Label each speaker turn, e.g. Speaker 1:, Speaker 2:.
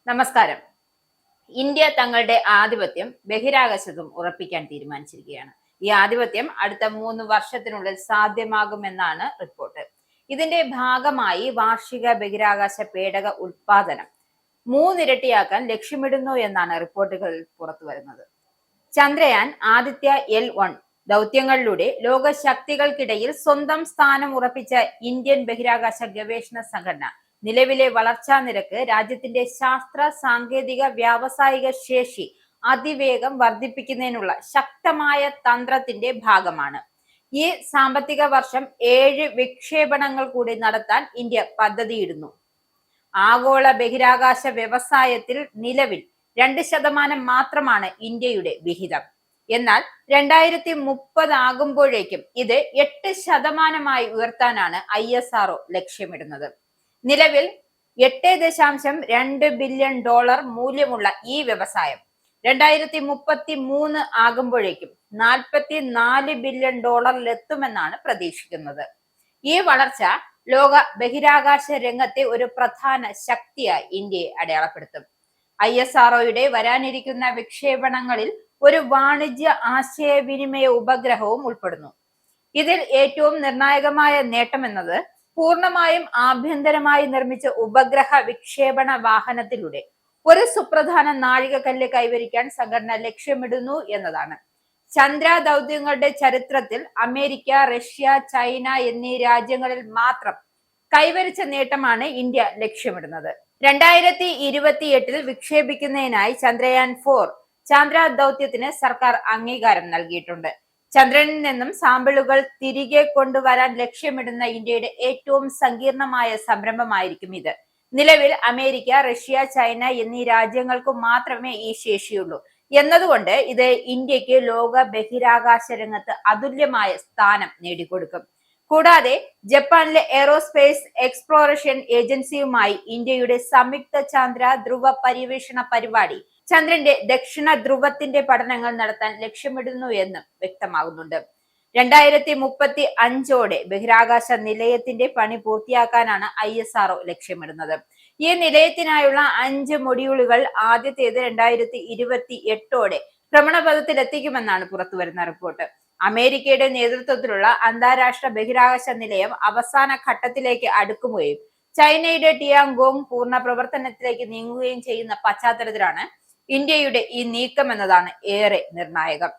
Speaker 1: നമസ്കാരം. ഇന്ത്യ തങ്ങളുടെ ആധിപത്യം ബഹിരാകാശത്തും ഉറപ്പിക്കാൻ തീരുമാനിച്ചിരിക്കുകയാണ്. ഈ ആധിപത്യം അടുത്ത 3 വർഷത്തിനുള്ളിൽ സാധ്യമാകുമെന്നാണ് റിപ്പോർട്ട്. ഇതിന്റെ ഭാഗമായി വാർഷിക ബഹിരാകാശ പേടക ഉൽപാദനം 3 ഇരട്ടിയാക്കാൻ ലക്ഷ്യമിടുന്നു എന്നാണ് റിപ്പോർട്ടുകൾ പുറത്തു വരുന്നത്. ചന്ദ്രയാൻ, ആദിത്യ L1 ദൗത്യങ്ങളിലൂടെ ലോക ശക്തികൾക്കിടയിൽ സ്വന്തം സ്ഥാനം ഉറപ്പിച്ച ഇന്ത്യൻ ബഹിരാകാശ ഗവേഷണ സംഘടന നിലവിലെ വളർച്ചാ നിരക്ക് രാജ്യത്തിന്റെ ശാസ്ത്ര സാങ്കേതിക വ്യാവസായിക ശേഷി അതിവേഗം വർദ്ധിപ്പിക്കുന്നതിനുള്ള ശക്തമായ തന്ത്രത്തിന്റെ ഭാഗമാണ്. ഈ സാമ്പത്തിക വർഷം 7 വിക്ഷേപണങ്ങൾ കൂടി നടത്താൻ ഇന്ത്യ പദ്ധതിയിടുന്നു. ആഗോള ബഹിരാകാശ വ്യവസായത്തിൽ നിലവിൽ 2% മാത്രമാണ് ഇന്ത്യയുടെ വിഹിതം. എന്നാൽ 2030 ആകുമ്പോഴേക്കും ഇത് 8% ഉയർത്താനാണ് ISRO ലക്ഷ്യമിടുന്നത്. നിലവിൽ $8.2 ബില്യൺ മൂല്യമുള്ള ഈ വ്യവസായം 2033 ആകുമ്പോഴേക്കും $44 ബില്യൺ എത്തുമെന്നാണ് പ്രതീക്ഷിക്കുന്നത്. ഈ വളർച്ച ലോക ബഹിരാകാശ രംഗത്തെ ഒരു പ്രധാന ശക്തിയായി ഇന്ത്യയെ അടയാളപ്പെടുത്തും. ISROയുടെ വരാനിരിക്കുന്ന വിക്ഷേപണങ്ങളിൽ ഒരു വാണിജ്യ ആശയവിനിമയ ഉപഗ്രഹവും ഉൾപ്പെടുന്നു. ഇതിൽ ഏറ്റവും നിർണായകമായ നേട്ടമെന്നത് പൂർണ്ണമായും ആഭ്യന്തരമായി നിർമ്മിച്ച ഉപഗ്രഹ വിക്ഷേപണ വാഹനത്തിലൂടെ ഒരു സുപ്രധാന നാഴികക്കല്ല് കൈവരിക്കാൻ സംഘടന ലക്ഷ്യമിടുന്നു എന്നതാണ്. ചന്ദ്ര ദൗത്യങ്ങളുടെ ചരിത്രത്തിൽ അമേരിക്ക, റഷ്യ, ചൈന എന്നീ രാജ്യങ്ങളിൽ മാത്രം കൈവരിച്ച നേട്ടമാണ് ഇന്ത്യ ലക്ഷ്യമിടുന്നത്. 2028 വിക്ഷേപിക്കുന്നതിനായി ചന്ദ്രയാൻ 4 ചന്ദ്ര ദൗത്യത്തിന് സർക്കാർ അംഗീകാരം നൽകിയിട്ടുണ്ട്. ചന്ദ്രനിൽ നിന്നും സാമ്പിളുകൾ തിരികെ കൊണ്ടുവരാൻ ലക്ഷ്യമിടുന്ന ഇന്ത്യയുടെ ഏറ്റവും സങ്കീർണമായ സംരംഭമായിരിക്കും ഇത്. നിലവിൽ അമേരിക്ക, റഷ്യ, ചൈന എന്നീ രാജ്യങ്ങൾക്ക് മാത്രമേ ഈ ശേഷിയുള്ളൂ എന്നതുകൊണ്ട് ഇത് ഇന്ത്യക്ക് ലോക ബഹിരാകാശ രംഗത്ത് അതുല്യമായ സ്ഥാനം നേടിക്കൊടുക്കും. കൂടാതെ ജപ്പാനിലെ എയ്റോസ്പേസ് എക്സ്പ്ലോറേഷൻ ഏജൻസിയുമായി ഇന്ത്യയുടെ സംയുക്ത ചന്ദ്ര ധ്രുവ പര്യവേഷണ പരിപാടി ചന്ദ്രന്റെ ദക്ഷിണ ധ്രുവത്തിന്റെ പഠനങ്ങൾ നടത്താൻ ലക്ഷ്യമിടുന്നു എന്ന് വ്യക്തമാകുന്നുണ്ട്. 2035 ബഹിരാകാശ നിലയത്തിന്റെ പണി പൂർത്തിയാക്കാനാണ് ISRO ലക്ഷ്യമിടുന്നത്. ഈ നിലയത്തിനായുള്ള 5 മൊഡ്യൂളുകൾ ആദ്യത്തേത് 2028 ഭ്രമണപഥത്തിലെത്തിക്കുമെന്നാണ് പുറത്തുവരുന്ന റിപ്പോർട്ട്. അമേരിക്കയുടെ നേതൃത്വത്തിലുള്ള അന്താരാഷ്ട്ര ബഹിരാകാശ നിലയം അവസാന ഘട്ടത്തിലേക്ക് അടുക്കുകയും ചൈനയുടെ ടിയാങ്കോങ് പൂർണ്ണ പ്രവർത്തനത്തിലേക്ക് നീങ്ങുകയും ചെയ്യുന്ന പശ്ചാത്തലത്തിലാണ് ഇന്ത്യയുടെ ഈ നീക്കം എന്നതാണ് ഏറെ നിർണായകം.